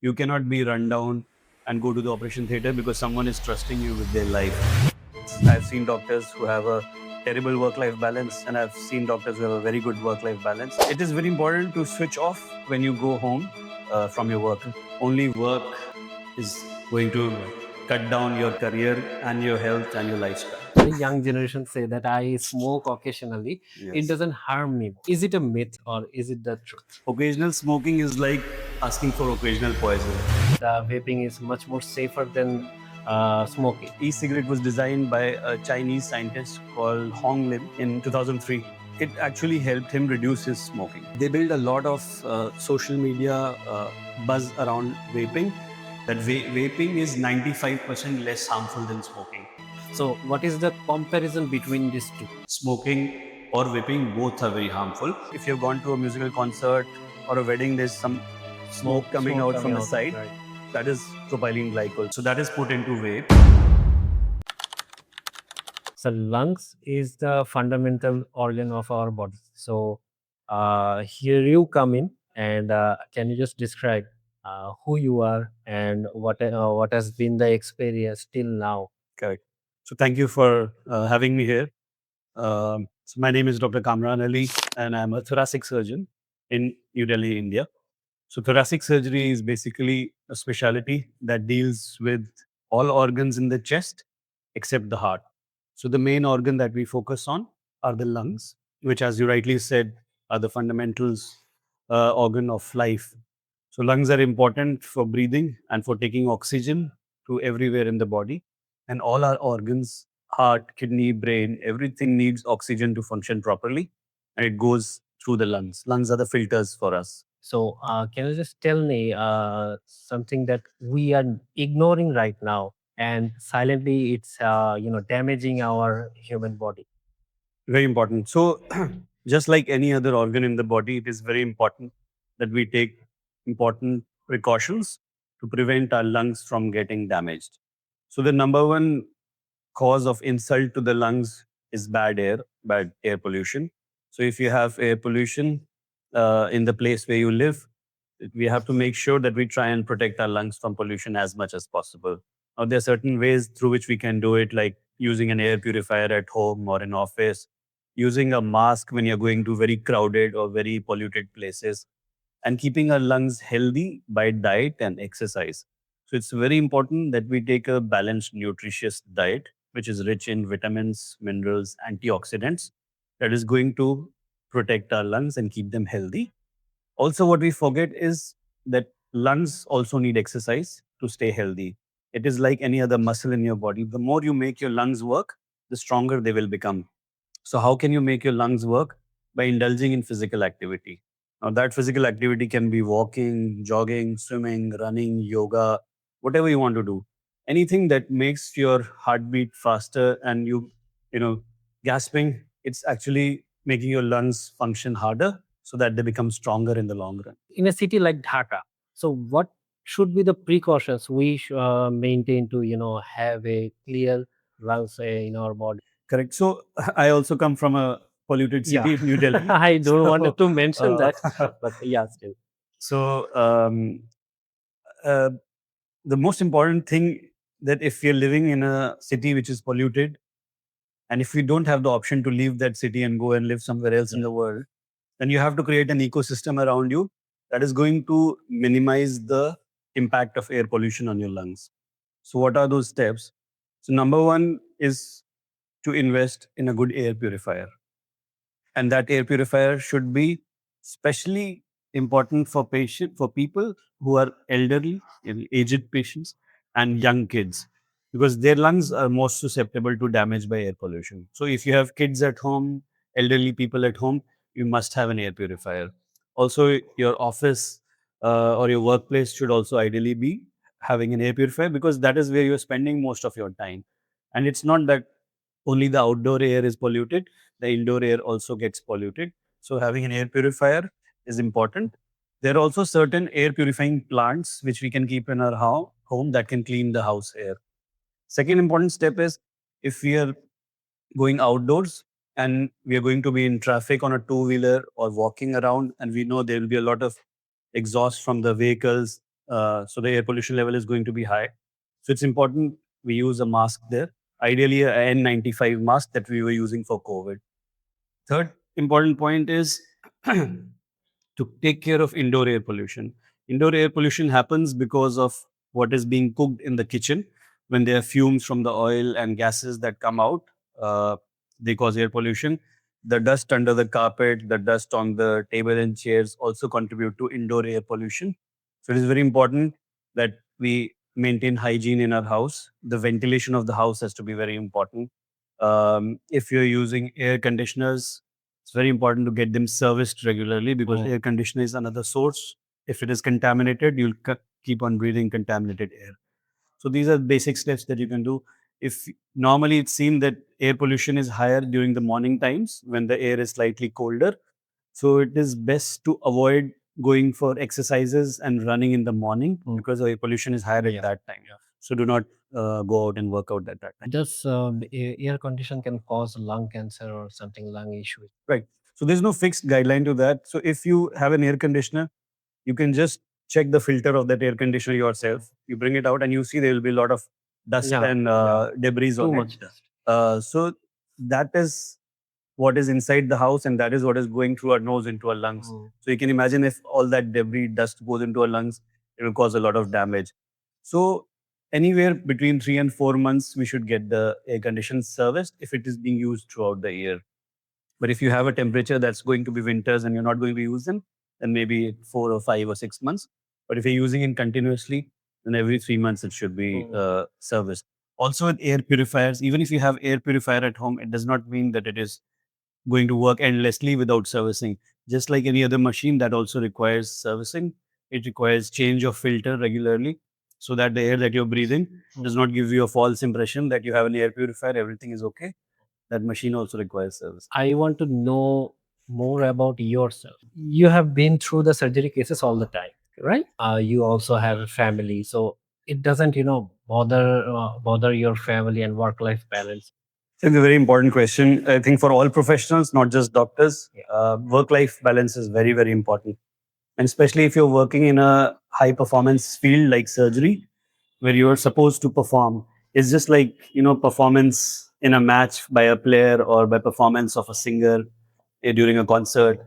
You cannot be run down and go to the operation theater because someone is trusting you with their life. I've seen doctors who have a terrible work-life balance, and I've seen doctors who have a very good work-life balance. It is very important to switch off when you go home from your work. Only work is going to cut down your career and your health and your lifestyle. The young generation say that I smoke occasionally. It Yes. doesn't harm me. Is it a myth or is it the truth? Occasional smoking is like asking for occasional poison. The vaping is much more safer than smoking. E-cigarette was designed by a Chinese scientist called Hong Lim in 2003. It actually helped him reduce his smoking. They built a lot of social media buzz around vaping, that vaping is 95% less harmful than smoking. So, what is the comparison between these two? Smoking or vaping, both are very harmful. If you've gone to a musical concert or a wedding, there's some smoke coming out from the side. Right. That is propylene glycol. So that is put into vape. So, lungs is the fundamental organ of our body. So, here you come in, and can you just describe who you are and what has been the experience till now? Correct. So thank you for having me here. So my name is Dr. Kamran Ali, and I'm a thoracic surgeon in New Delhi, India. So thoracic surgery is basically a specialty that deals with all organs in the chest except the heart. So the main organ that we focus on are the lungs, which, as you rightly said, are the fundamentals organ of life. So lungs are important for breathing and for taking oxygen to everywhere in the body. And all our organs, heart, kidney, brain, everything needs oxygen to function properly. And it goes through the lungs. Lungs are the filters for us. So, can you just tell me something that we are ignoring right now, and silently it's damaging our human body? Very important. So, just like any other organ in the body, it is very important that we take important precautions to prevent our lungs from getting damaged. So, the number one cause of insult to the lungs is bad air pollution. So, if you have air pollution in the place where you live, we have to make sure that we try and protect our lungs from pollution as much as possible. Now, there are certain ways through which we can do it, like using an air purifier at home or in office, using a mask when you're going to very crowded or very polluted places, and keeping our lungs healthy by diet and exercise. So it's very important that we take a balanced, nutritious diet, which is rich in vitamins, minerals, antioxidants, that is going to protect our lungs and keep them healthy. Also, what we forget is that lungs also need exercise to stay healthy. It is like any other muscle in your body. The more you make your lungs work, the stronger they will become. So, how can you make your lungs work? By indulging in physical activity. Now, that physical activity can be walking, jogging, swimming, running, yoga, whatever you want to do. Anything that makes your heartbeat faster and you know, gasping, it's actually making your lungs function harder so that they become stronger in the long run. In a city like Dhaka, so what should be the precautions we maintain to have a clear lungs in our body? Correct. So I also come from a polluted Yeah, city, New Delhi. I don't So, wanted to mention that, uh, but yeah, still. so uh, the most important thing, that if you're living in a city which is polluted, and if you don't have the option to leave that city and go and live somewhere else in the world, then you have to create an ecosystem around you that is going to minimize the impact of air pollution on your lungs. So, what are those steps? So, number one is to invest in a good air purifier. And that air purifier should be specially important for people who are elderly, aged patients, and young kids, because their lungs are most susceptible to damage by air pollution. So if you have kids at home, elderly people at home, you must have an air purifier. Also, your office or your workplace should also ideally be having an air purifier, because that is where you're spending most of your time. And it's not that only the outdoor air is polluted, the indoor air also gets polluted. So having an air purifier is important. There are also certain air purifying plants which we can keep in our home that can clean the house air. Second important step is, if we are going outdoors and we are going to be in traffic on a two-wheeler or walking around, and we know there will be a lot of exhaust from the vehicles, So the air pollution level is going to be high. So it's important we use a mask there. Ideally, a N95 mask that we were using for COVID. Third important point is to take care of indoor air pollution. Indoor air pollution happens because of what is being cooked in the kitchen. When there are fumes from the oil and gases that come out, uh, they cause air pollution. The dust under the carpet, the dust on the table and chairs also contribute to indoor air pollution. So it is very important that we maintain hygiene in our house. The ventilation of the house has to be very important. If you're using air conditioners, it's very important to get them serviced regularly because air conditioner is another source. If it is contaminated, you'll keep on breathing contaminated air. So these are basic steps that you can do. If normally it's seen that air pollution is higher during the morning times when the air is slightly colder, so it is best to avoid going for exercises and running in the morning because the air pollution is higher at that time. So do not go out and work out at that time. Does air condition can cause lung cancer or something lung issue? Right. So there's no fixed guideline to that. So if you have an air conditioner, you can just check the filter of that air conditioner yourself. You bring it out and you see there will be a lot of dust and debris Too on it. much dust. So that is what is inside the house and that is what is going through our nose into our lungs. So you can imagine if all that debris, dust goes into our lungs, it will cause a lot of damage. So anywhere between 3 and 4 months, we should get the air conditioner serviced if it is being used throughout the year. But if you have a temperature that's going to be winters and you're not going to be using, then maybe 4 or 5 or 6 months. But if you're using it continuously, then every 3 months it should be serviced. Also with air purifiers, even if you have air purifier at home, it does not mean that it is going to work endlessly without servicing. Just like any other machine that also requires servicing, it requires change of filter regularly so that the air that you're breathing does not give you a false impression that you have an air purifier, everything is okay. That machine also requires service. I want to know more about yourself. You have been through the surgery cases all the time, right? You also have a family, so it doesn't, bother your family and work-life balance. It's a very important question. I think for all professionals, not just doctors, work-life balance is very, very important. And especially if you're working in a high-performance field like surgery, where you're supposed to perform, it's just like performance in a match by a player or by performance of a singer during a concert.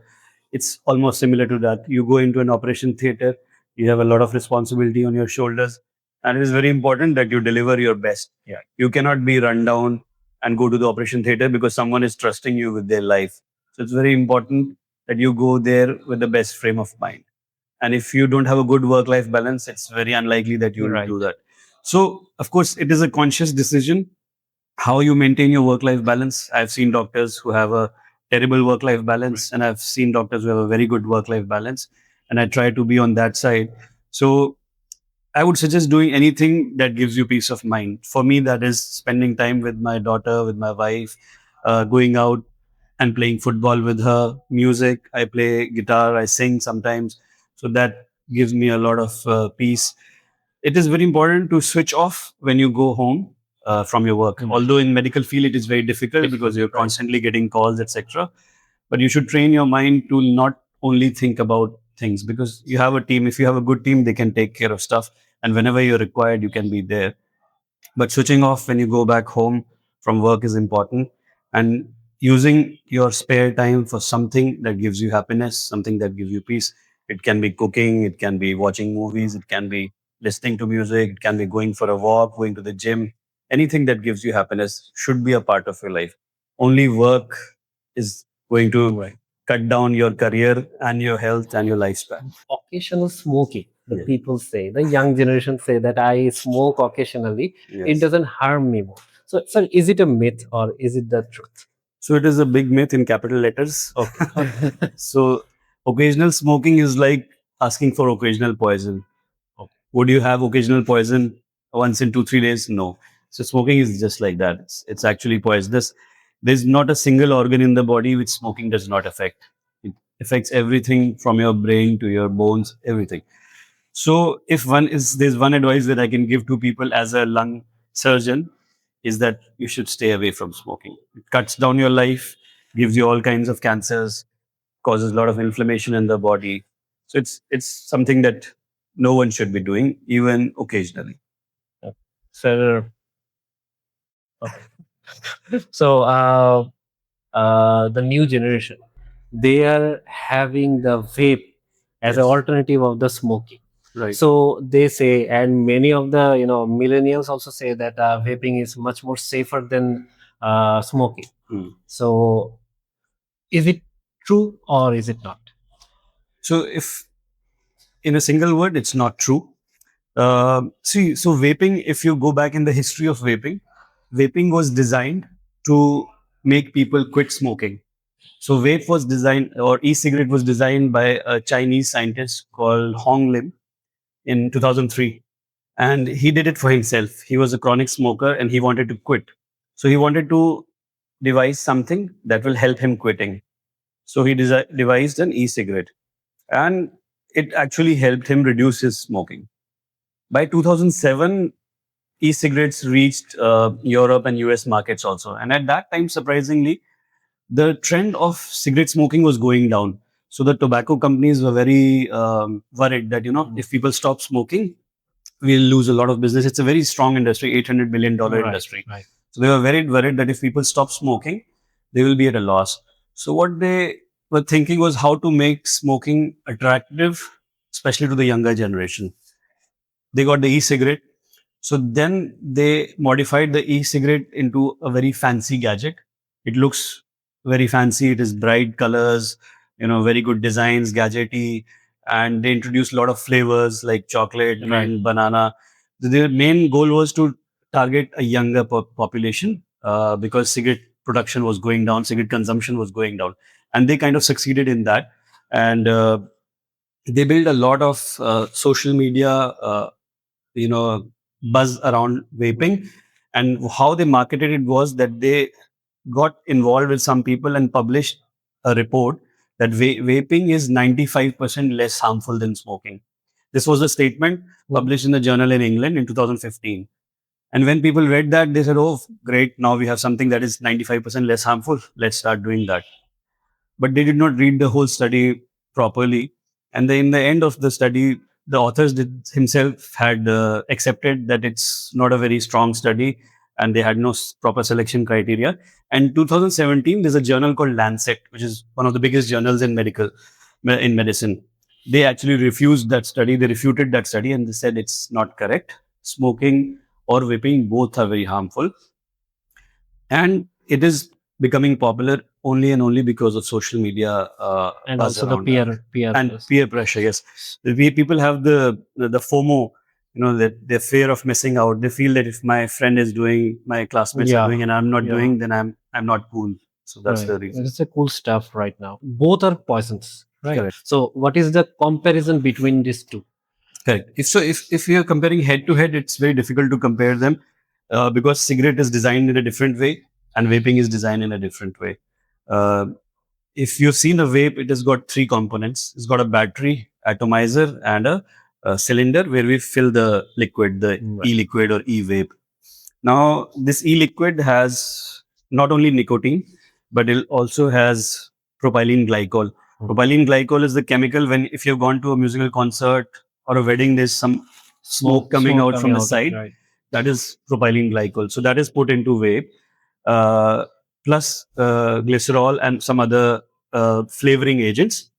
It's almost similar to that. You go into an operation theater, you have a lot of responsibility on your shoulders, and it is very important that you deliver your best. You cannot be run down and go to the operation theater because someone is trusting you with their life. So it's very important that you go there with the best frame of mind. And if you don't have a good work life balance, it's very unlikely that you will do that. So, of course, it is a conscious decision how you maintain your work life balance. I've seen doctors who have a terrible work life balance, and I've seen doctors who have a very good work life balance. And I try to be on that side. So, I would suggest doing anything that gives you peace of mind. For me, that is spending time with my daughter, with my wife, going out and playing football with her, music. I play guitar, I sing sometimes. So that gives me a lot of peace. It is very important to switch off when you go home from your work. Although in medical field it is very difficult because you're constantly getting calls, etc. But you should train your mind to not only think about things because you have a team. If you have a good team, they can take care of stuff. And whenever you're required, you can be there. But switching off when you go back home from work is important. And using your spare time for something that gives you happiness, something that gives you peace. It can be cooking, it can be watching movies, it can be listening to music, it can be going for a walk, going to the gym. Anything that gives you happiness should be a part of your life. Only work is going to cut down your career and your health and your lifespan. Occasional smoking, the people say, the young generation say that I smoke occasionally, it doesn't harm me more. So, sir, is it a myth or is it the truth? So it is a big myth in capital letters. Okay. So occasional smoking is like asking for occasional poison. Okay. Would you have occasional poison once in 2-3 days? No. So smoking is just like that. It's actually poisonous. There's not a single organ in the body which smoking does not affect. It affects everything from your brain to your bones, everything. So if there's one advice that I can give to people as a lung surgeon is that you should stay away from smoking. It cuts down your life, gives you all kinds of cancers, causes a lot of inflammation in the body. So it's something that no one should be doing, even occasionally. So, so the new generation, they are having the vape as an Yes. alternative of the smoking. Right. So they say, and many of the millennials also say that vaping is much more safer than smoking. So is it true or is it not? So, if in a single word, it's not true. See, so vaping, if you go back in the history of vaping, vaping was designed to make people quit smoking. So, vape was designed, or e cigarette was designed by a Chinese scientist called Hong Lim in 2003. And he did it for himself. He was a chronic smoker and he wanted to quit. So, he wanted to devise something that will help him quitting. So, he devised an e cigarette, and it actually helped him reduce his smoking. By 2007, e-cigarettes reached Europe and US markets also. And at that time, surprisingly, the trend of cigarette smoking was going down. So the tobacco companies were very worried that, if people stop smoking, we'll lose a lot of business. It's a very strong industry, $800 billion Right, industry. right. So they were very worried that if people stop smoking, they will be at a loss. So what they were thinking was how to make smoking attractive, especially to the younger generation. They got the e-cigarette. So then they modified the e-cigarette into a very fancy gadget. It looks very fancy. It is bright colors, very good designs, gadgety, and they introduced a lot of flavors like chocolate, mint, banana. Their main goal was to target a younger population because cigarette production was going down, cigarette consumption was going down, and they kind of succeeded in that. And they built a lot of social media you know buzz around vaping, and how they marketed it was that they got involved with some people and published a report that vaping is 95% less harmful than smoking. This was a statement published in the journal in England in 2015. And when people read that, they said, oh great, now we have something that is 95% less harmful, let's start doing that. But they did not read the whole study properly. And then in the end of the study, the authors did himself had accepted that it's not a very strong study, and they had no proper selection criteria. And 2017, there's a journal called Lancet, which is one of the biggest journals in medicine. They actually refused that study. They refuted that study and they said it's not correct. Smoking or vaping both are very harmful, and it is becoming popular only and only because of social media And buzz also the around that. peer And peer pressure. Yes, people have the FOMO, that the fear of missing out. They feel that if my friend is doing, my classmates are doing, and I'm not doing, then I'm not cool. So that's the reason. It's a cool stuff right now. Both are poisons, right? Correct. So what is the comparison between these two? Correct. If you are comparing head to head, it's very difficult to compare them because cigarette is designed in a different way and vaping is designed in a different way. Uh, if you've seen a vape, it has got three components. It's got a battery, atomizer, and a cylinder where we fill the liquid, the e-liquid or e-vape. Now, this e-liquid has not only nicotine, but it also has propylene glycol. Propylene glycol is the chemical when if you've gone to a musical concert or a wedding, there's some smoke coming out from the side. Right. That is propylene glycol. So that is put into vape, plus glycerol and some other flavoring agents.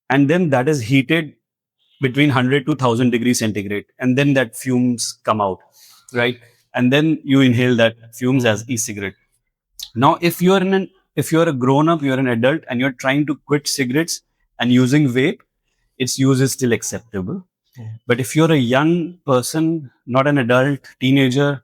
And then that is heated between 100 to 1000 degrees centigrade. And then that fumes come out, right? And then you inhale that fumes as e-cigarette. Now, if you're a grown up, you're an adult, and you're trying to quit cigarettes and using vape, its use is still acceptable. But if you're a young person, not an adult, teenager,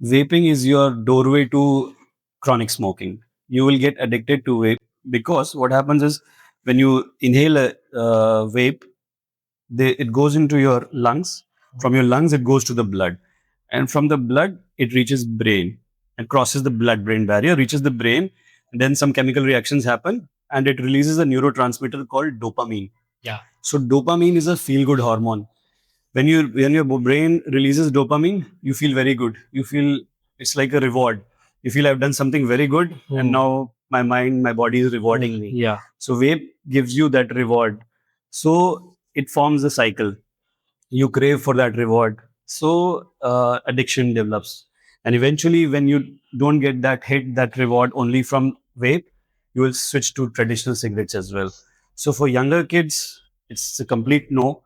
vaping is your doorway to chronic smoking. You will get addicted to vape because what happens is when you inhale a vape, it goes into your lungs. From your lungs, it goes to the blood. And from the blood, it reaches brain and crosses the blood-brain barrier, reaches the brain. And then some chemical reactions happen and it releases a neurotransmitter called dopamine. Yeah. So dopamine is a feel-good hormone. When your brain releases dopamine, you feel very good. You feel it's like a reward. You feel I've done something very good, and now my mind, my body is rewarding me. Yeah. So vape gives you that reward. So it forms a cycle. you crave for that reward. So addiction develops. And eventually, when you don't get that hit, that reward only from vape, you will switch to traditional cigarettes as well. So for younger kids, it's a complete no.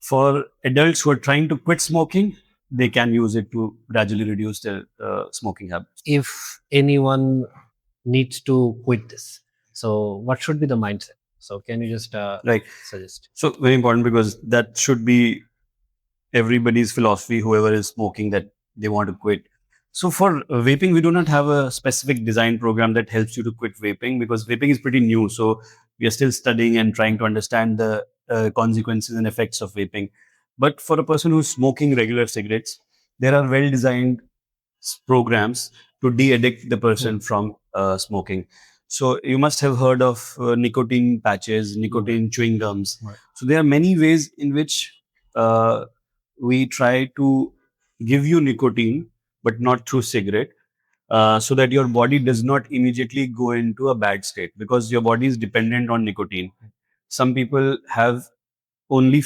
For adults who are trying to quit smoking, they can use it to gradually reduce their smoking habits. If anyone needs to quit this, so what should be the mindset? So can you just Right. suggest? So very important, because that should be everybody's philosophy, whoever is smoking, that they want to quit. So for vaping, we do not have a specific design program that helps you to quit vaping, because vaping is pretty new. So we are still studying and trying to understand the consequences and effects of vaping. But for a person who's smoking regular cigarettes, there are well designed programs to de-addict the person from smoking. So you must have heard of nicotine patches, nicotine chewing gums. Right. So there are many ways in which uh, we try to give you nicotine, but not through cigarette, so that your body does not immediately go into a bad state, because your body is dependent on nicotine. Some people have only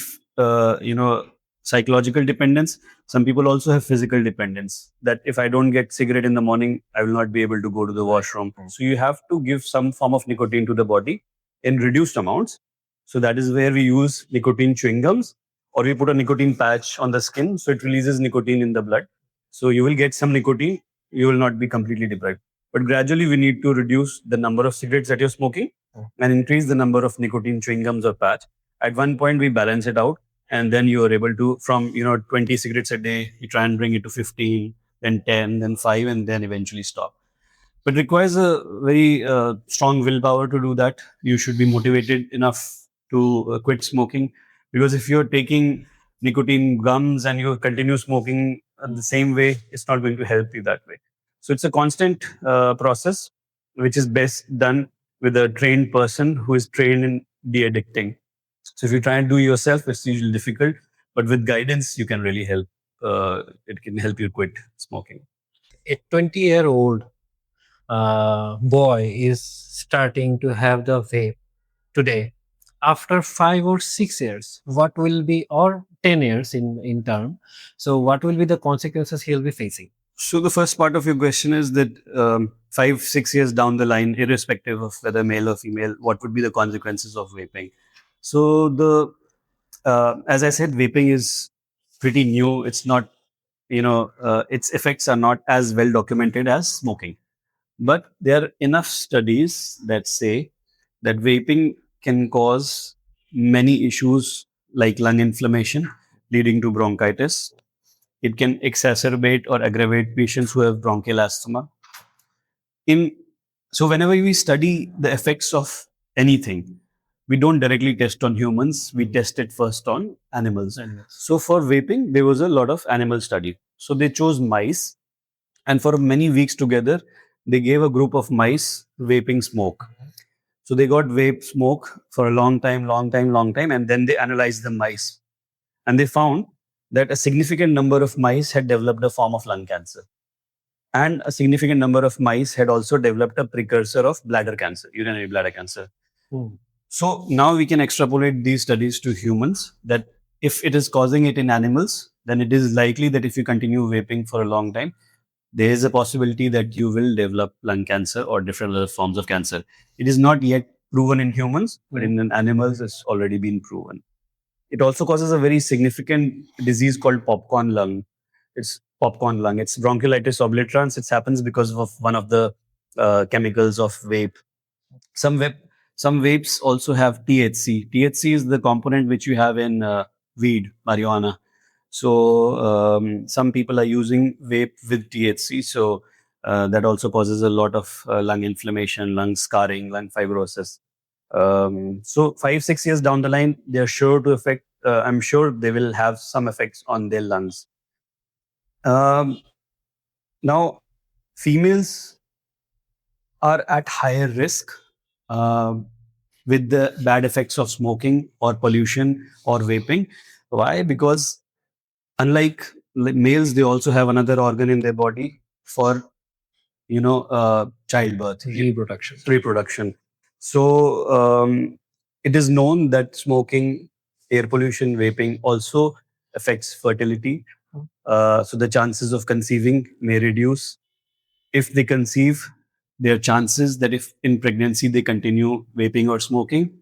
psychological dependence. Some people also have physical dependence, that if I don't get cigarette in the morning, I will not be able to go to the washroom. So you have to give some form of nicotine to the body in reduced amounts. So that is where we use nicotine chewing gums, or we put a nicotine patch on the skin, so it releases nicotine in the blood. So you will get some nicotine, you will not be completely deprived. But gradually we need to reduce the number of cigarettes that you're smoking and increase the number of nicotine chewing gums or patch. At one point we balance it out, and then you are able to, from 20 cigarettes a day, you try and bring it to 15, then 10, then 5, and then eventually stop. But requires a very strong willpower to do that. You should be motivated enough to quit smoking, because if you're taking nicotine gums and you continue smoking the same way, it's not going to help you that way. So it's a constant process, which is best done with a trained person who is trained in de-addicting. So if you try and do yourself, it's usually difficult, but with guidance, you can really help. It can help you quit smoking. A 20-year-old boy is starting to have the vape today. After 5 or 6 years, what will be, or 10 years in term, so what will be the consequences he'll be facing? So the first part of your question is that 5, 6 years down the line, irrespective of whether male or female, what would be the consequences of vaping? So as I said, vaping is pretty new. It's not, its effects are not as well documented as smoking. But there are enough studies that say that vaping can cause many issues like lung inflammation, leading to bronchitis. It can exacerbate or aggravate patients who have bronchial asthma. In So whenever we study the effects of anything, we don't directly test on humans. We test it first on animals. So for vaping, there was a lot of animal study. So they chose mice, and for many weeks together, they gave a group of mice vaping smoke. So they got vape smoke for a long time, long time, long time, and then they analyzed the mice, and they found that a significant number of mice had developed a form of lung cancer, and a significant number of mice had also developed a precursor of bladder cancer, urinary bladder cancer. So now we can extrapolate these studies to humans, that if it is causing it in animals, then it is likely that if you continue vaping for a long time, there is a possibility that you will develop lung cancer or different other forms of cancer. It is not yet proven in humans, but in animals, it's already been proven. It also causes a very significant disease called popcorn lung. It's popcorn lung. It's bronchiolitis obliterans. It happens because of one of the chemicals of vape. Some vape, some vapes also have THC. THC is the component which you have in weed, marijuana. So some people are using vape with THC. So that also causes a lot of lung inflammation, lung scarring, lung fibrosis. So 5, 6 years down the line, they're sure to affect. I'm sure they will have some effects on their lungs. Um, Now, females are at higher risk um, with the bad effects of smoking or pollution or vaping. Why? Because unlike males, they also have another organ in their body for childbirth, reproduction. So it is known that smoking, air pollution, vaping also affects fertility. So the chances of conceiving may reduce. If they conceive, there are chances that if in pregnancy they continue vaping or smoking,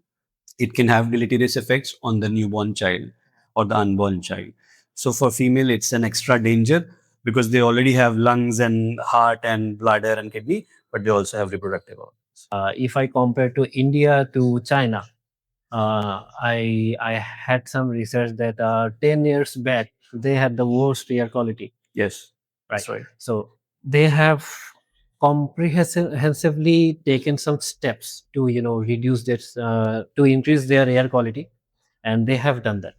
it can have deleterious effects on the newborn child or the unborn child. So for female, it's an extra danger because they already have lungs and heart and bladder and kidney, but they also have reproductive organs. If I compare to India to China, I had some research that 10 years back they had the worst air quality. Yes, Right. that's right. So they have comprehensively taken some steps to reduce this to increase their air quality, and they have done that.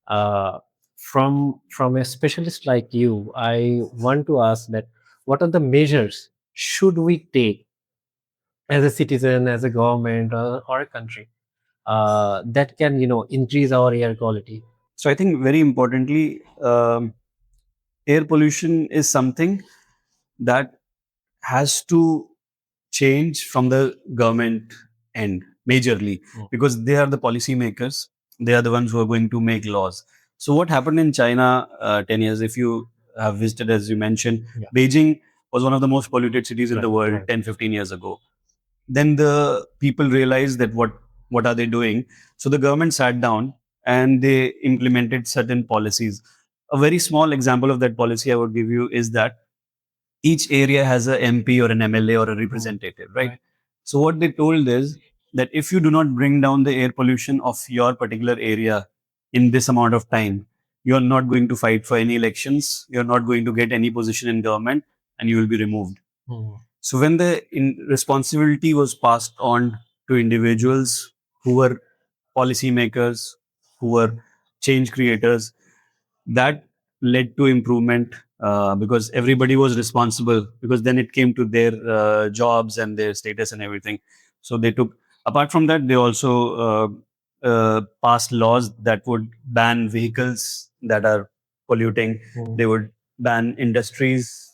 Uh, from a specialist like you, I want to ask that what are the measures should we take as a citizen, as a government, or a country that can increase our air quality? So I think very importantly, air pollution is something that has to change from the government end majorly because they are the policy makers. They are the ones who are going to make laws. So what happened in China 10 years, if you have visited, as you mentioned, Yeah. Beijing was one of the most polluted cities in the world Right. 10, 15 years ago. Then the people realized that what are they doing? So the government sat down and they implemented certain policies. A very small example of that policy I would give you is that each area has a MP or an MLA or a representative, right? Right. So what they told is that if you do not bring down the air pollution of your particular area in this amount of time, you are not going to fight for any elections, you're not going to get any position in government, and you will be removed. So when the responsibility was passed on to individuals who were policymakers, who were change creators, that led to improvement because everybody was responsible, because then it came to their jobs and their status and everything. So they took, apart from that, they also passed laws that would ban vehicles that are polluting. They would ban industries,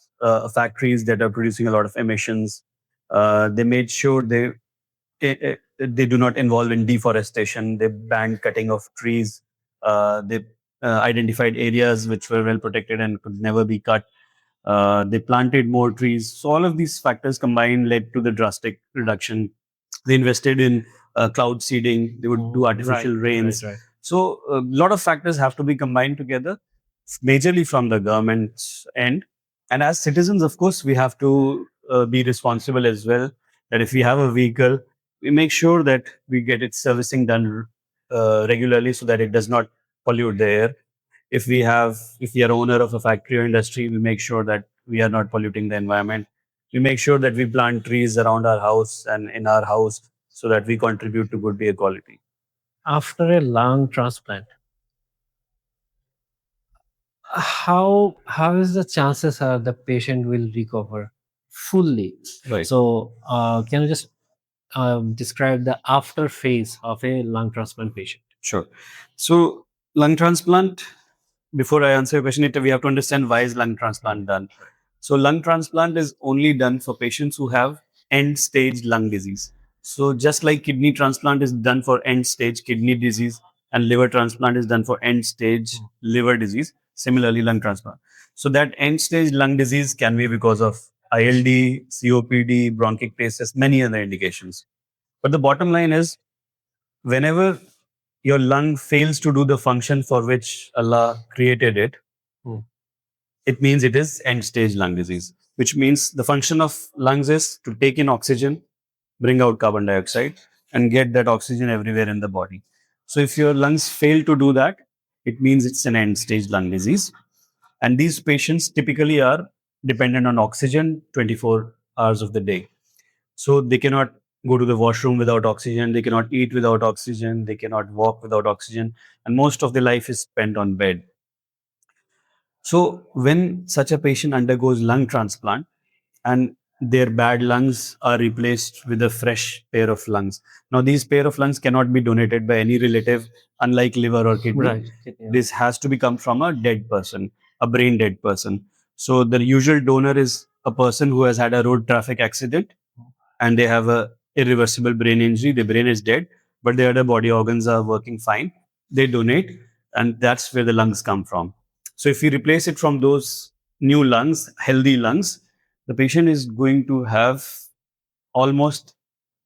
factories that are producing a lot of emissions. They made sure they do not involve in deforestation. They banned cutting of trees. They identified areas which were well protected and could never be cut. They planted more trees. So all of these factors combined led to the drastic reduction. They invested in cloud seeding. They would do artificial rains. Right. So a lot of factors have to be combined together, majorly from the government's end. And as citizens, of course, we have to be responsible as well. That if we have a vehicle, we make sure that we get its servicing done regularly so that it does not pollute the air. If we are owner of a factory or industry, we make sure that we are not polluting the environment. We make sure that we plant trees around our house and in our house so that we contribute to good air quality. After a lung transplant, how is the chances are the patient will recover fully? Right. So can you just describe the after phase of a lung transplant patient? Sure. So lung transplant, before I answer your question, we have to understand why is lung transplant done. So lung transplant is only done for patients who have end stage lung disease. So just like kidney transplant is done for end stage kidney disease and liver transplant is done for end stage liver disease, similarly lung transplant. So that end stage lung disease can be because of ILD, COPD, bronchiectasis, many other indications. But the bottom line is, whenever your lung fails to do the function for which Allah created it, it means it is end stage lung disease, which means the function of lungs is to take in oxygen, bring out carbon dioxide, and get that oxygen everywhere in the body. So if your lungs fail to do that, it means it's an end stage lung disease. And these patients typically are dependent on oxygen 24 hours of the day. So they cannot go to the washroom without oxygen, they cannot eat without oxygen, they cannot walk without oxygen, and most of their life is spent on bed. So when such a patient undergoes lung transplant and their bad lungs are replaced with a fresh pair of lungs. Now these pair of lungs cannot be donated by any relative, unlike liver or kidney. Right. Yeah. This has to be come from a dead person, a brain dead person. So the usual donor is a person who has had a road traffic accident and they have a irreversible brain injury. The brain is dead, but their other body organs are working fine. They donate. and that's where the lungs come from. So if we replace it from those new lungs, healthy lungs, the patient is going to have almost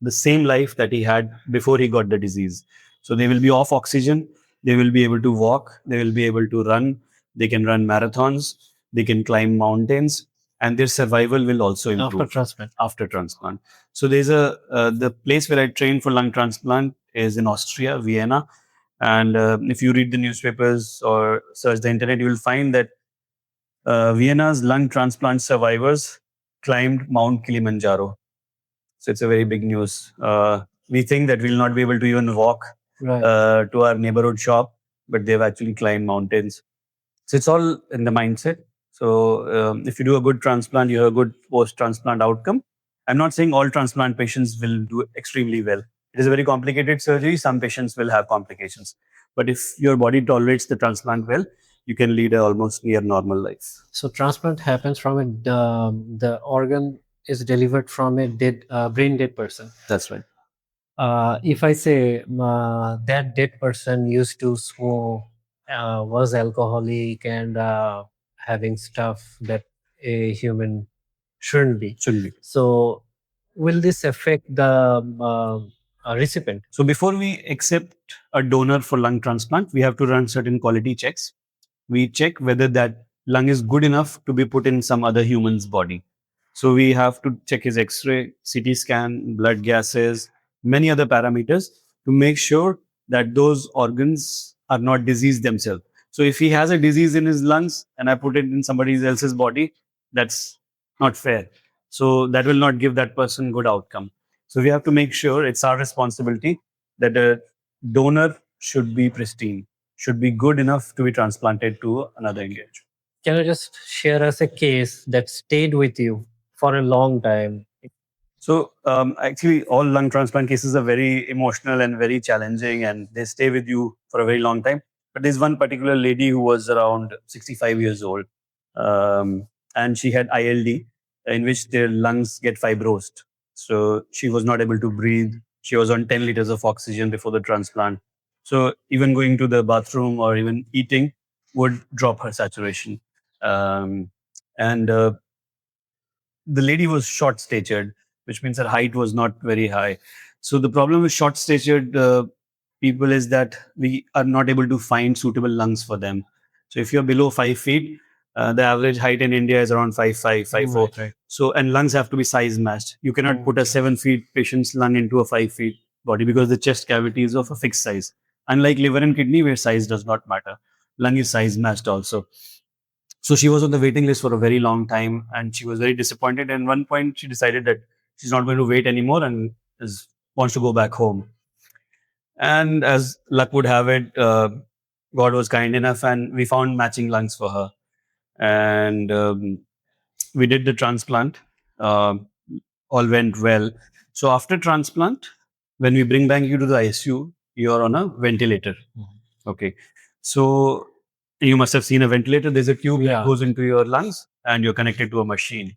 the same life that he had before he got the disease. So they will be off oxygen, they will be able to walk, they will be able to run, they can run marathons, they can climb mountains, and their survival will also improve After transplant. after transplant. So there's a the place where I trained for lung transplant is in Austria, Vienna, and if you read the newspapers or search the internet, you will find that Vienna's lung transplant survivors climbed Mount Kilimanjaro. So it's a very big news. We think that we'll not be able to even walk Right. to our neighborhood shop, but they've actually climbed mountains. So it's all in the mindset. So if you do a good transplant, you have a good post-transplant outcome. I'm not saying all transplant patients will do extremely well. It is a very complicated surgery. Some patients will have complications, but if your body tolerates the transplant well, you can lead a almost near normal life. So transplant happens from the organ is delivered from a dead brain dead person. That's right. If I say that dead person used to smoke, was alcoholic, and having stuff that a human shouldn't be. Shouldn't be. So, will this affect the recipient? So before we accept a donor for lung transplant, we have to run certain quality checks. We check whether that lung is good enough to be put in some other human's body. So we have to check his X-ray, CT scan, blood gases, many other parameters to make sure that those organs are not diseased themselves. So if he has a disease in his lungs and I put it in somebody else's body, that's not fair. So that will not give that person good outcome. So we have to make sure it's our responsibility that a donor should be pristine, should be good enough to be transplanted to another individual. Can you just share us a case that stayed with you for a long time? So actually, all lung transplant cases are very emotional and very challenging, and they stay with you for a very long time. But there's one particular lady who was around 65 years old, and she had ILD, in which their lungs get fibrosed. So she was not able to breathe. She was on 10 liters of oxygen before the transplant. So even going to the bathroom or even eating would drop her saturation. And The lady was short statured, which means her height was not very high. So the problem with short statured people is that we are not able to find suitable lungs for them. So if you're below 5 feet, the average height in India is around 5'5", 5'4". Right, right. So and lungs have to be size matched. You cannot put a Okay. 7 feet patient's lung into a 5 feet body because the chest cavity is of a fixed size. Unlike liver and kidney, where size does not matter, lung is size matched also. So she was on the waiting list for a very long time and she was very disappointed. And one point she decided that she's not going to wait anymore and wants to go back home. And as luck would have it, God was kind enough and we found matching lungs for her. And we did the transplant. Um all went well. So after transplant, when we bring back you to the ICU, you're on a ventilator. Okay. So you must have seen a ventilator. There's a tube that goes into your lungs and you're connected to a machine.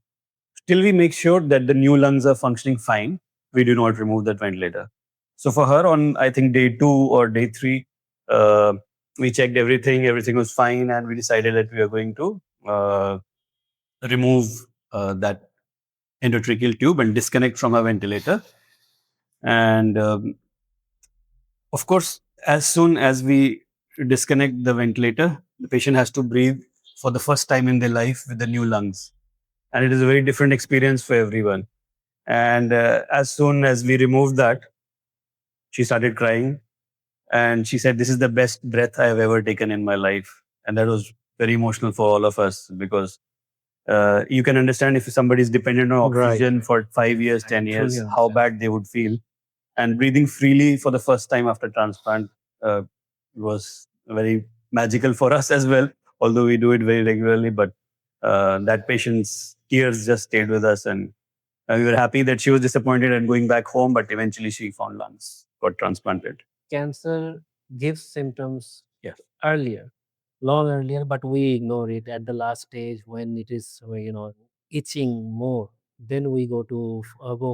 Till we make sure that the new lungs are functioning fine, we do not remove that ventilator. So for her on, I think day 2 or day 3, uh, we checked everything. Everything was fine. And we decided that we are going to remove that endotracheal tube and disconnect from a ventilator. And of course, as soon as we disconnect the ventilator, the patient has to breathe for the first time in their life with the new lungs. And it is a very different experience for everyone. And as soon as we removed that, she started crying. And she said, "This is the best breath I have ever taken in my life." And that was very emotional for all of us because you can understand if somebody is dependent on oxygen for 5 years, 10 years, how bad they would feel. And breathing freely for the first time after transplant uh, was very magical for us as well, although we do it very regularly. But that patient's tears just stayed with us, and we were happy that she was disappointed and going back home, but eventually she found lungs, got transplanted. Cancer gives symptoms Yes. earlier, long earlier, but we ignore it at the last stage when it is, itching more. Then we go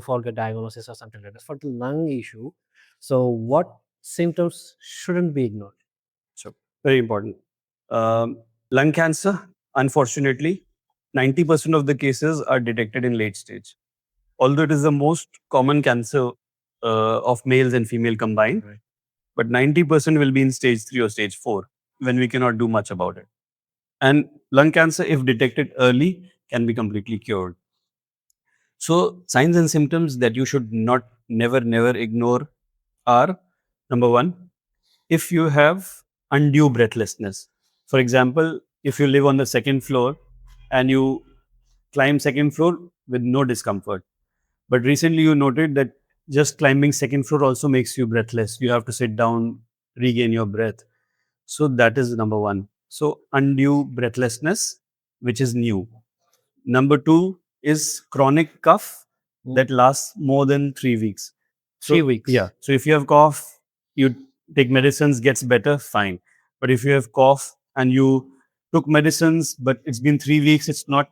for the diagnosis or something like that. For the lung issue, so what symptoms shouldn't be ignored? So Very important. Um, Lung cancer, unfortunately, 90% of the cases are detected in late stage. Although it is the most common cancer of males and female combined, Right. but 90% will be in stage 3 or stage 4 when we cannot do much about it. And lung cancer, if detected early, can be completely cured. So, signs and symptoms that you should not never ignore are: number one, if you have undue breathlessness. For example, if you live on the second floor and you climb second floor with no discomfort, but recently you noted that just climbing second floor also makes you breathless. You have to sit down, regain your breath. So that is number one. So undue breathlessness, which is new. Number two is chronic cough that lasts more than 3 weeks. 3 weeks. Yeah. So if you have cough, you take medicines, gets better, fine. But if you have cough and you took medicines, but it's been 3 weeks, it's not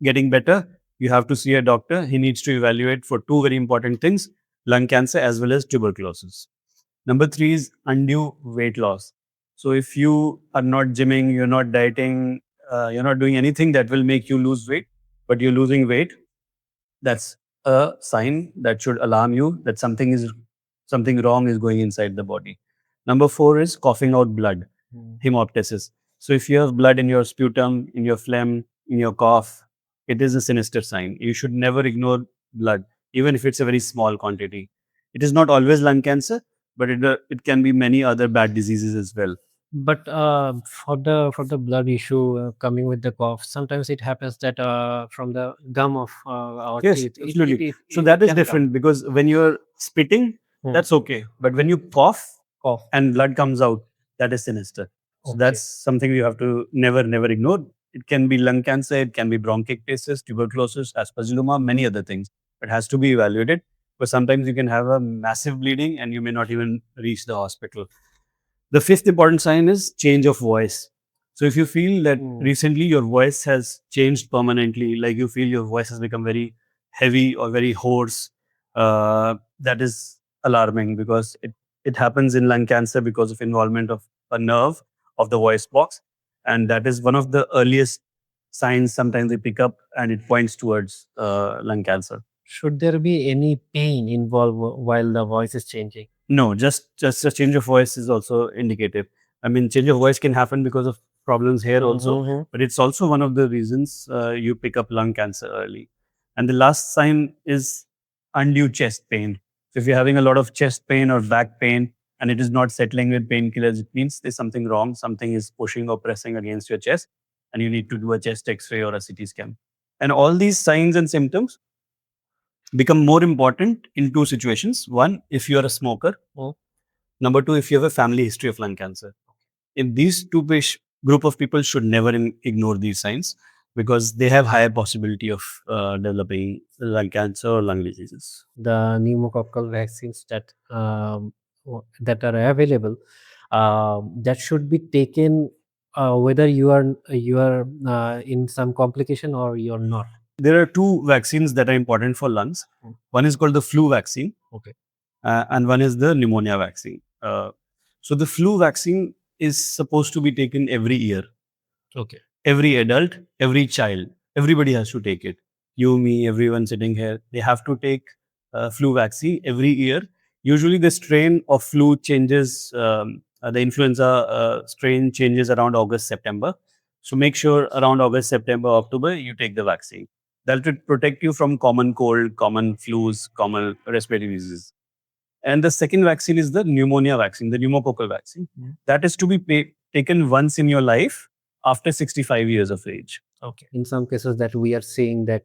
getting better, you have to see a doctor. He needs to evaluate for two very important things: lung cancer as well as tuberculosis. Number three is undue weight loss. So if you are not gymming, you're not dieting, you're not doing anything that will make you lose weight, but you're losing weight, that's a sign that should alarm you that something wrong is going inside the body. Number four is coughing out blood, hemoptysis. So if you have blood in your sputum, in your phlegm, in your cough, it is a sinister sign. You should never ignore blood, even if it's a very small quantity. It is not always lung cancer, but it can be many other bad diseases as well. But for the blood issue coming with the cough, sometimes it happens that from the gum of our Yes, teeth, absolutely. So that is can come. different because when you're spitting, that's okay. But when you Cough. and blood comes out, that is sinister. So Okay. that's something you have to never ignore. It can be lung cancer, it can be bronchiectasis, tuberculosis, aspergilloma, many other things. It has to be evaluated. But sometimes you can have a massive bleeding and you may not even reach the hospital. The fifth important sign is change of voice. So if you feel that recently your voice has changed permanently, like you feel your voice has become very heavy or very hoarse, that is alarming because it happens in lung cancer because of involvement of a nerve of the voice box. And that is one of the earliest signs sometimes they pick up and it points towards lung cancer. Should there be any pain involved while the voice is changing? No, just a change of voice is also indicative. I mean, change of voice can happen because of problems here also, but it's also one of the reasons you pick up lung cancer early. And the last sign is undue chest pain. So if you're having a lot of chest pain or back pain and it is not settling with painkillers, it means there's something wrong. Something is pushing or pressing against your chest, and you need to do a chest X-ray or a CT scan. And all these signs and symptoms become more important in two situations. One, if you are a smoker. Number two, if you have a family history of lung cancer. In these two group of people should never ignore these signs because they have higher possibility of developing lung cancer or lung diseases. The pneumococcal vaccines that are available, that should be taken whether you are in some complication or you're not. There are two vaccines that are important for lungs. One is called the flu vaccine. Okay. And one is the pneumonia vaccine. So the flu vaccine is supposed to be taken every year. Okay. Every adult, every child, everybody has to take it. You, me, everyone sitting here, they have to take flu vaccine every year. Usually, the strain of flu changes, the influenza strain changes around August, September. So make sure around August, September, October, you take the vaccine. That will protect you from common cold, common flus, common respiratory diseases. And the second vaccine is the pneumonia vaccine, the pneumococcal vaccine. That is to be taken once in your life after 65 years of age. Okay. In some cases that we are seeing that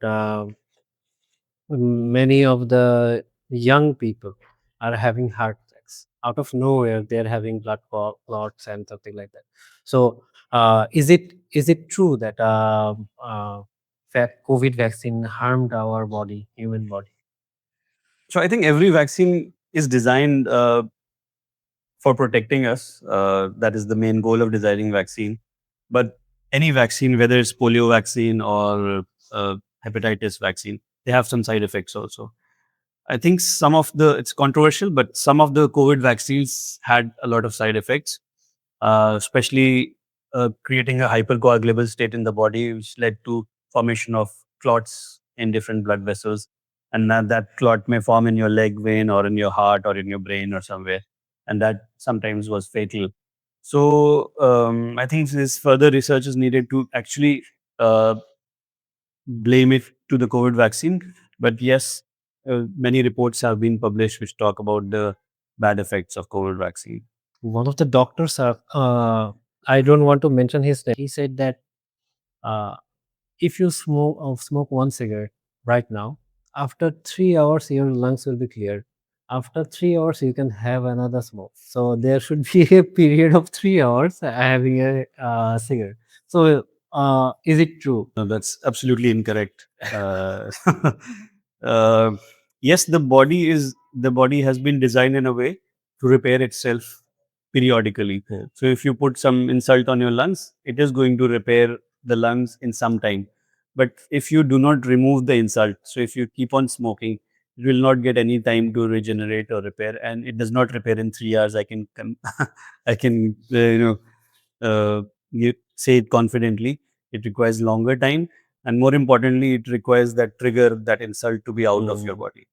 many of the young people are having heart attacks out of nowhere. They're having blood clots and something like that. So is it true that COVID vaccine harmed our body, human body? So I think every vaccine is designed for protecting us. That is the main goal of designing vaccine. But any vaccine, whether it's polio vaccine or hepatitis vaccine, they have some side effects also. I think it's controversial, but some of the COVID vaccines had a lot of side effects. especially creating a hypercoagulable state in the body, which led to formation of clots in different blood vessels. And that clot may form in your leg vein or in your heart or in your brain or somewhere. And that sometimes was fatal. So I think this further research is needed to actually uh, blame it to the COVID vaccine. But yes, many reports have been published which talk about the bad effects of COVID vaccine. One of the doctors, I don't want to mention his name, he said that uh, if you smoke one cigarette right now, after 3 hours your lungs will be cleared. After 3 hours you can have another smoke. So there should be a period of 3 hours having a cigarette. So is it true? No, that's absolutely incorrect. Uh, yes, the body has been designed in a way to repair itself periodically. Yeah. So if you put some insult on your lungs, it is going to repair the lungs in some time. But if you do not remove the insult, so if you keep on smoking, it will not get any time to regenerate or repair, and it does not repair in 3 hours. I can say it confidently. It requires longer time, and more importantly, it requires that trigger, that insult to be out of your Mm, body.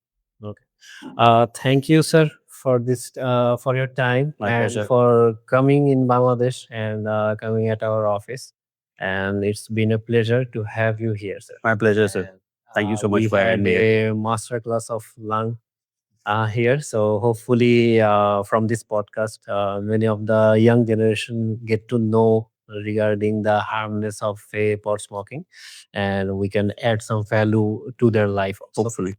okay. Thank you, sir, for this, for your time My and pleasure. for coming in Bangladesh and coming at our office. And it's been a pleasure to have you here, sir. My pleasure, sir. And Thank you so much we for had having me again. a master class of lung here. So hopefully, from this podcast, many of the young generation get to know regarding the harmness of vape or smoking, and we can add some value to their life also. Hopefully.